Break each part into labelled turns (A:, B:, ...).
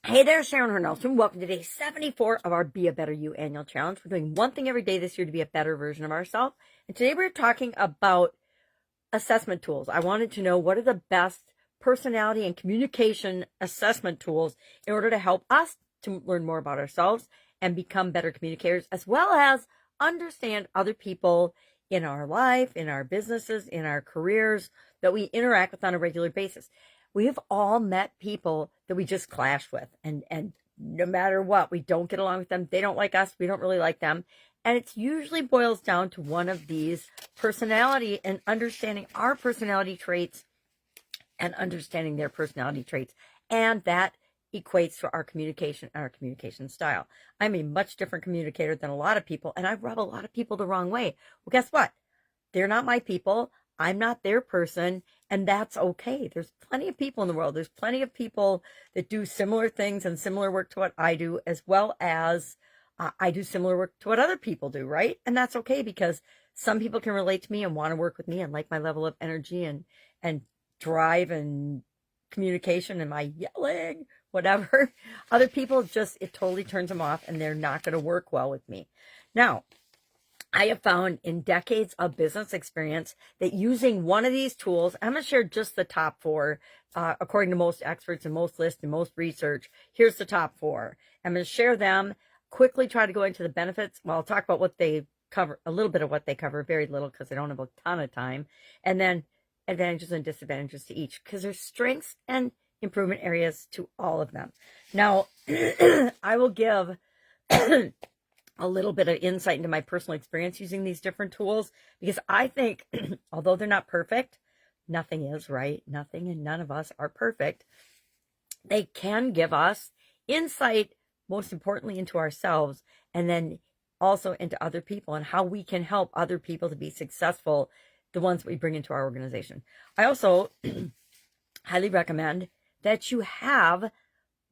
A: Hey there, Sharon Herne-Ellstrom. Welcome to day 74 of our Be a Better You annual challenge. We're doing one thing every day this year to be a better version of ourselves. And today we're talking about assessment tools. I wanted to know what are the best personality and communication assessment tools in order to help us to learn more about ourselves and become better communicators, as well as understand other people in our life, in our businesses, in our careers that we interact with on a regular basis. We've all met people that we just clash with, and no matter what, we don't get along with them. They don't like us. We don't really like them. And it usually boils down to one of these personality and understanding our personality traits and understanding their personality traits. And that equates to our communication and our communication style. I'm a much different communicator than a lot of people, and I rub a lot of people the wrong way. Well, guess what? They're not my people. I'm not their person, and that's okay. There's plenty of people in the world. There's plenty of people that do similar things and similar work to what I do, as well as I do similar work to what other people do, right? And that's okay, because some people can relate to me and want to work with me and like my level of energy and drive and communication and my yelling, whatever. Other people just, it totally turns them off and they're not going to work well with me. Now, I have found in decades of business experience that using one of these tools, I'm going to share just the top four, according to most experts and most lists and most research. Here's the top four. I'm going to share them, quickly try to go into the benefits. Well, I'll talk about what they cover, a little bit of what they cover, very little because I don't have a ton of time. And then advantages and disadvantages to each, because there's strengths and improvement areas to all of them. Now, I will give a little bit of insight into my personal experience using these different tools, because I think, although they're not perfect, nothing is, right? Nothing and none of us are perfect. They can give us insight, most importantly, into ourselves, and then also into other people and how we can help other people to be successful, the ones that we bring into our organization. I also highly recommend that you have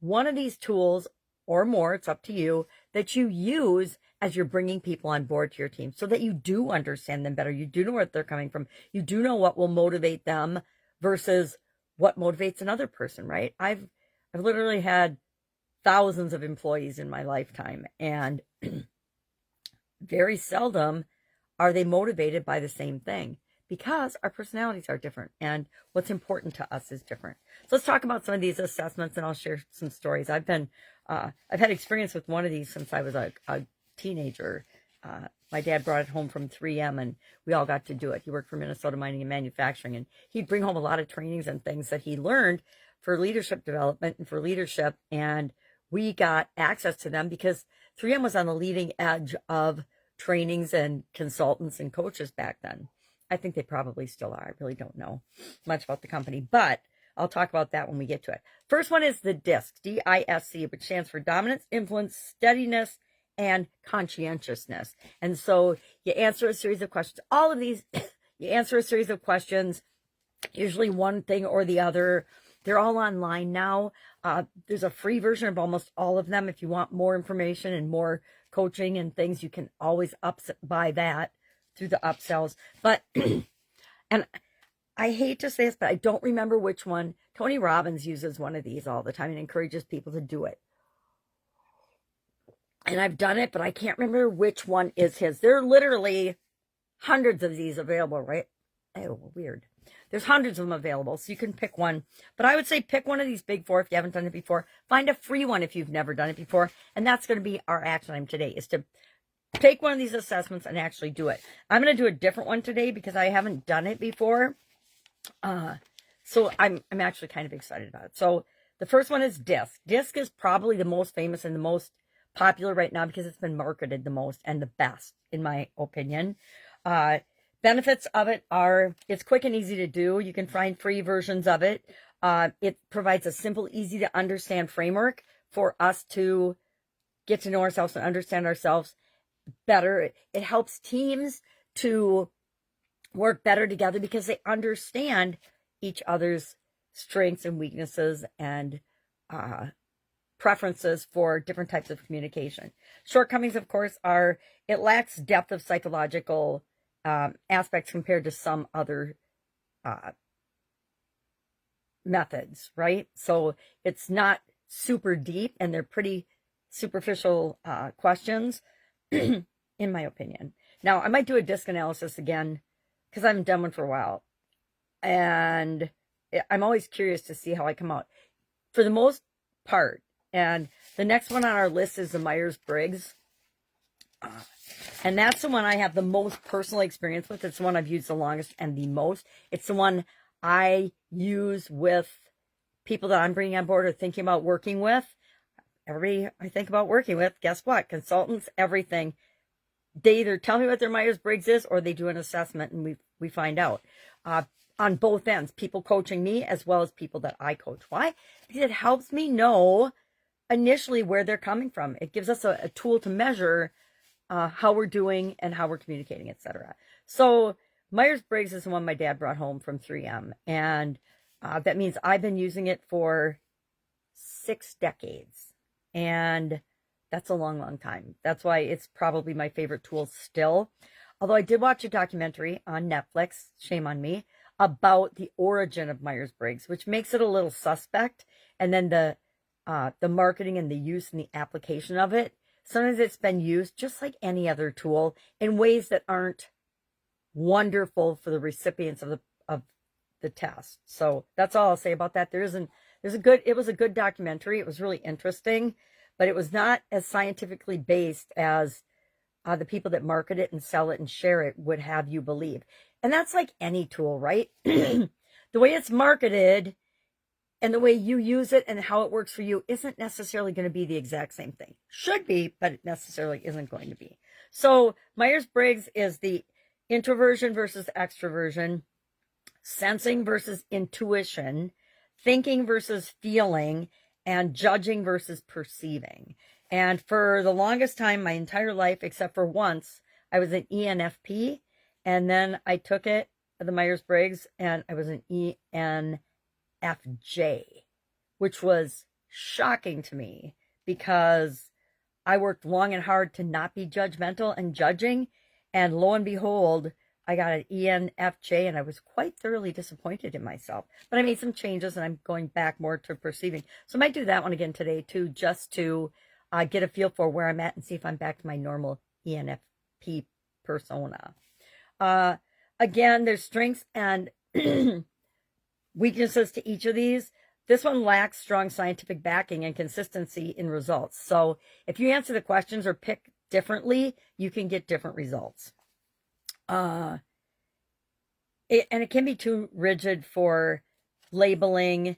A: one of these tools or more, it's up to you, that you use as you're bringing people on board to your team, so that you do understand them better. You do know where they're coming from. You do know what will motivate them versus what motivates another person, right? I've literally had thousands of employees in my lifetime, and very seldom are they motivated by the same thing, because our personalities are different and what's important to us is different. So let's talk about some of these assessments, and I'll share some stories. I've had experience with one of these since I was a teenager. My dad brought it home from 3M, and we all got to do it. He worked for Minnesota Mining and Manufacturing, and he'd bring home a lot of trainings and things that he learned for leadership development and for leadership, and we got access to them because 3M was on the leading edge of trainings and consultants and coaches back then. I think they probably still are. I really don't know much about the company, but I'll talk about that when we get to it. First one is the DISC, D-I-S-C, which stands for Dominance, Influence, Steadiness, and Conscientiousness. And so you answer a series of questions. All of these, you answer a series of questions, usually one thing or the other. They're all online now. There's a free version of almost all of them. If you want more information and more coaching and things, you can always buy that through the upsells. But, and I hate to say this, but I don't remember which one. Tony Robbins uses one of these all the time and encourages people to do it. And I've done it, but I can't remember which one is his. There are literally hundreds of these available, right? Oh, weird. There's hundreds of them available, so you can pick one. But I would say pick one of these big four if you haven't done it before. Find a free one if you've never done it before. And that's going to be our action item today, is to take one of these assessments and actually do it. I'm going to do a different one today because I haven't done it before. So I'm actually kind of excited about it. So the first one is DISC. DISC is probably the most famous and the most popular right now because it's been marketed the most and the best, in my opinion. Benefits of it are it's quick and easy to do. You can find free versions of it. It provides a simple, easy to understand framework for us to get to know ourselves and understand ourselves better. It helps teams to work better together because they understand each other's strengths and weaknesses and preferences for different types of communication. Shortcomings, of course, are it lacks depth of psychological aspects compared to some other methods, right? So it's not super deep and they're pretty superficial questions, in my opinion. Now, I might do a disc analysis again because I haven't done one for a while. And I'm always curious to see how I come out. For the most part, and the next one on our list is the Myers-Briggs. And that's the one I have the most personal experience with. It's the one I've used the longest and the most. It's the one I use with people that I'm bringing on board or thinking about working with. Everybody I think about working with, guess what? Consultants, everything. They either tell me what their Myers-Briggs is or they do an assessment and we find out. On both ends, people coaching me as well as people that I coach. Why? Because it helps me know initially where they're coming from. It gives us a tool to measure how we're doing and how we're communicating, etc. So Myers-Briggs is the one my dad brought home from 3M. And that means I've been using it for 6 decades. And that's a long, long time. That's why it's probably my favorite tool still. Although I did watch a documentary on Netflix, shame on me, about the origin of Myers-Briggs, which makes it a little suspect. And then the marketing and the use and the application of it. Sometimes it's been used just like any other tool in ways that aren't wonderful for the recipients of the test. So that's all I'll say about that. It was a good documentary. It was really interesting, but it was not as scientifically based as the people that market it and sell it and share it would have you believe. And that's like any tool, right? The way it's marketed and the way you use it and how it works for you isn't necessarily going to be the exact same thing. Should be, but it necessarily isn't going to be. So Myers-Briggs is the introversion versus extroversion, sensing versus intuition, thinking versus feeling, and judging versus perceiving. And for the longest time, my entire life, except for once, I was an ENFP. And then I took it, the Myers-Briggs, and I was an ENFJ, which was shocking to me because I worked long and hard to not be judgmental and judging. And lo and behold, I got an ENFJ and I was quite thoroughly disappointed in myself. But I made some changes and I'm going back more to perceiving. So I might do that one again today too, just to get a feel for where I'm at and see if I'm back to my normal ENFP persona. Again, there's strengths and weaknesses to each of these. This one lacks strong scientific backing and consistency in results. So if you answer the questions or pick differently, you can get different results. And it can be too rigid for labeling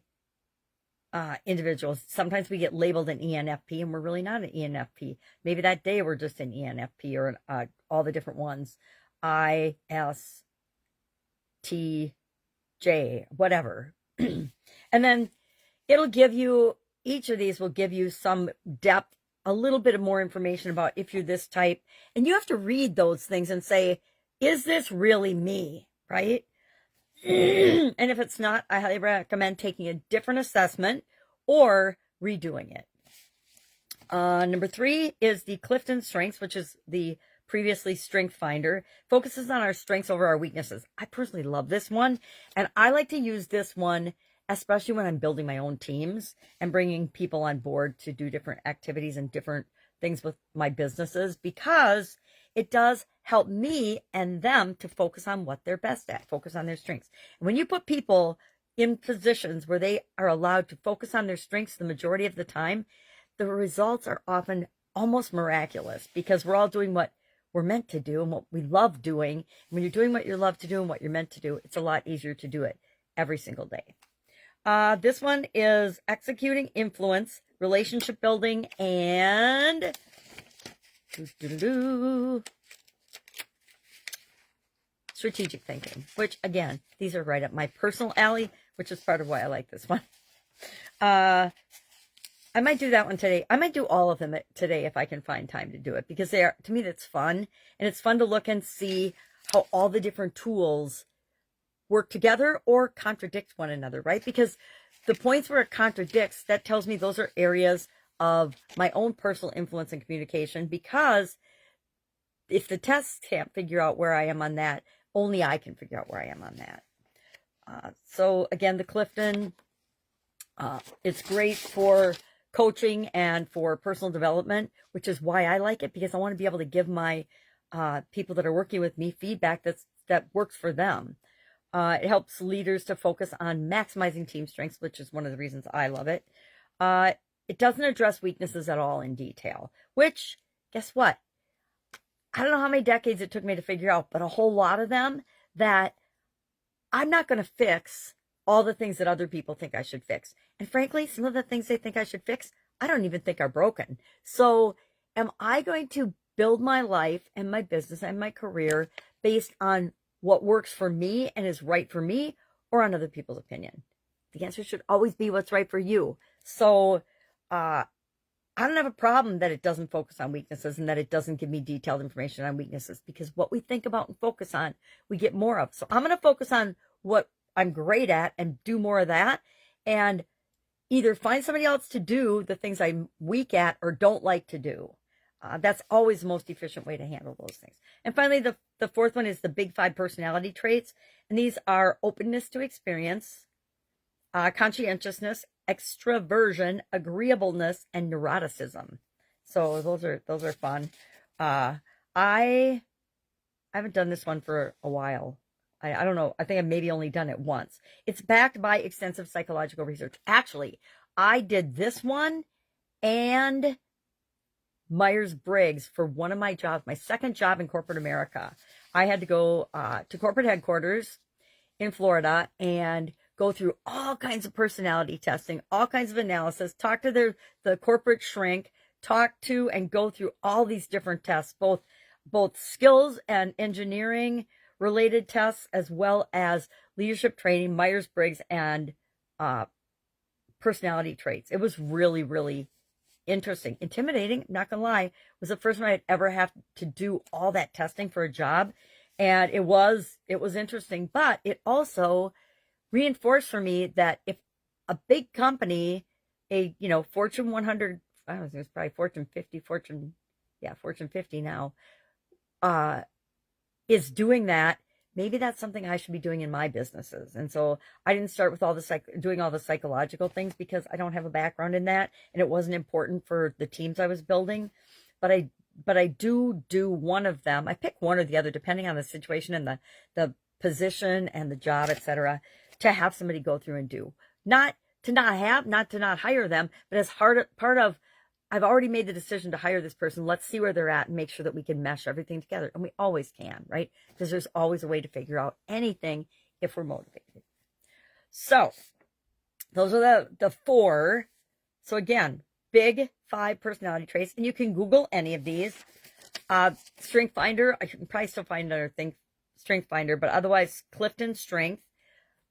A: individuals. Sometimes we get labeled an ENFP and we're really not an ENFP. Maybe that day we're just an ENFP or all the different ones. ISTJ, whatever. And then it'll give you, each of these will give you some depth, a little bit of more information about if you're this type. And you have to read those things and say, is this really me? Right? And if it's not, I highly recommend taking a different assessment or redoing it. Number 3 is the Clifton Strengths, which is the previously Strength Finder. Focuses on our strengths over our weaknesses. I personally love this one. And I like to use this one, especially when I'm building my own teams and bringing people on board to do different activities and different things with my businesses, because it does help me and them to focus on what they're best at, focus on their strengths. And when you put people in positions where they are allowed to focus on their strengths the majority of the time, the results are often almost miraculous, because we're all doing what we're meant to do and what we love doing. And when you're doing what you love to do and what you're meant to do, it's a lot easier to do it every single day. This one is executing influence, relationship building, and strategic thinking, which again, these are right up my personal alley, which is part of why I like this one. I might do that one today. I might do all of them today if I can find time to do it, because they are, to me, that's fun. And it's fun to look and see how all the different tools work together or contradict one another, right? Because the points where it contradicts, that tells me those are areas of my own personal influence and communication, because if the tests can't figure out where I am on that, only I can figure out where I am on that. So again, the Clifton, it's great for coaching and for personal development, which is why I like it, because I want to be able to give my people that are working with me feedback that works for them. It helps leaders to focus on maximizing team strengths, which is one of the reasons I love it. It doesn't address weaknesses at all in detail, which, guess what? I don't know how many decades it took me to figure out, but a whole lot of them that I'm not going to fix all the things that other people think I should fix. And frankly, some of the things they think I should fix, I don't even think are broken. So am I going to build my life and my business and my career based on what works for me and is right for me, or on other people's opinion? The answer should always be what's right for you. So I don't have a problem that it doesn't focus on weaknesses and that it doesn't give me detailed information on weaknesses, because what we think about and focus on, we get more of. So I'm going to focus on what I'm great at and do more of that, and either find somebody else to do the things I'm weak at or don't like to do. That's always the most efficient way to handle those things. And finally, the fourth one is the big 5 personality traits. And these are openness to experience, conscientiousness, extroversion, agreeableness, and neuroticism. So those are fun. I haven't done this one for a while. I don't know. I think I've maybe only done it once. It's backed by extensive psychological research. Actually, I did this one and Myers-Briggs for one of my jobs, my second job in corporate America. I had to go to corporate headquarters in Florida and go through all kinds of personality testing, all kinds of analysis, talk to the corporate shrink, talk to and go through all these different tests, both skills and engineering related tests, as well as leadership training, Myers-Briggs, and personality traits. It was really, really interesting. Intimidating, I'm not gonna lie. It was the first time I'd ever have to do all that testing for a job. And it was interesting, but it also reinforced for me that if a big company, a Fortune 100, I don't know, it was probably Fortune 50, Fortune 50 now, is doing that, maybe that's something I should be doing in my businesses. And so I didn't start with doing all the psychological things, because I don't have a background in that, and it wasn't important for the teams I was building. But I do one of them. I pick one or the other depending on the situation and the position and the job, etc., to have somebody go through and do. Not to not hire them, but as part of, I've already made the decision to hire this person. Let's see where they're at and make sure that we can mesh everything together. And we always can, right? Because there's always a way to figure out anything if we're motivated. So those are the 4. So again, big 5 personality traits. And you can Google any of these. Strength Finder, I can probably still find another thing, Strength Finder, but otherwise Clifton Strength.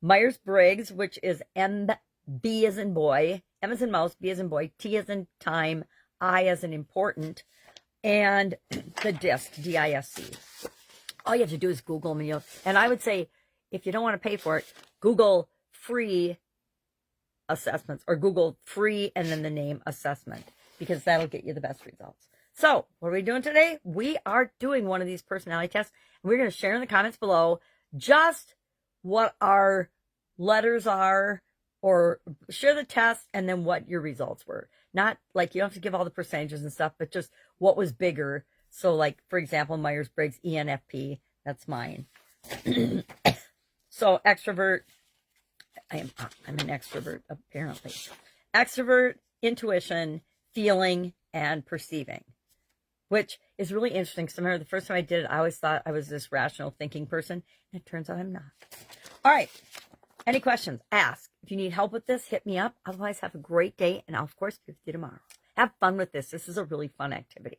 A: Myers-Briggs, which is B as in boy, M as in mouse, B as in boy, T as in time, I as in important, and the DISC, D-I-S-C. All you have to do is Google them. And I would say, if you don't want to pay for it, Google free assessments, or Google free and then the name assessment, because that'll get you the best results. So what are we doing today? We are doing one of these personality tests, and we're going to share in the comments below just what our letters are, or share the test and then what your results were. Not like, you don't have to give all the percentages and stuff, but just what was bigger. So like, for example, Myers-Briggs, ENFP, that's mine. So extrovert, I'm an extrovert, apparently. Extrovert, intuition, feeling, and perceiving, which is really interesting. Because I remember the first time I did it, I always thought I was this rational thinking person, and it turns out I'm not. All right. Any questions? Ask. If you need help with this, hit me up. Otherwise, have a great day, and I'll, of course, be with you tomorrow. Have fun with this. This is a really fun activity.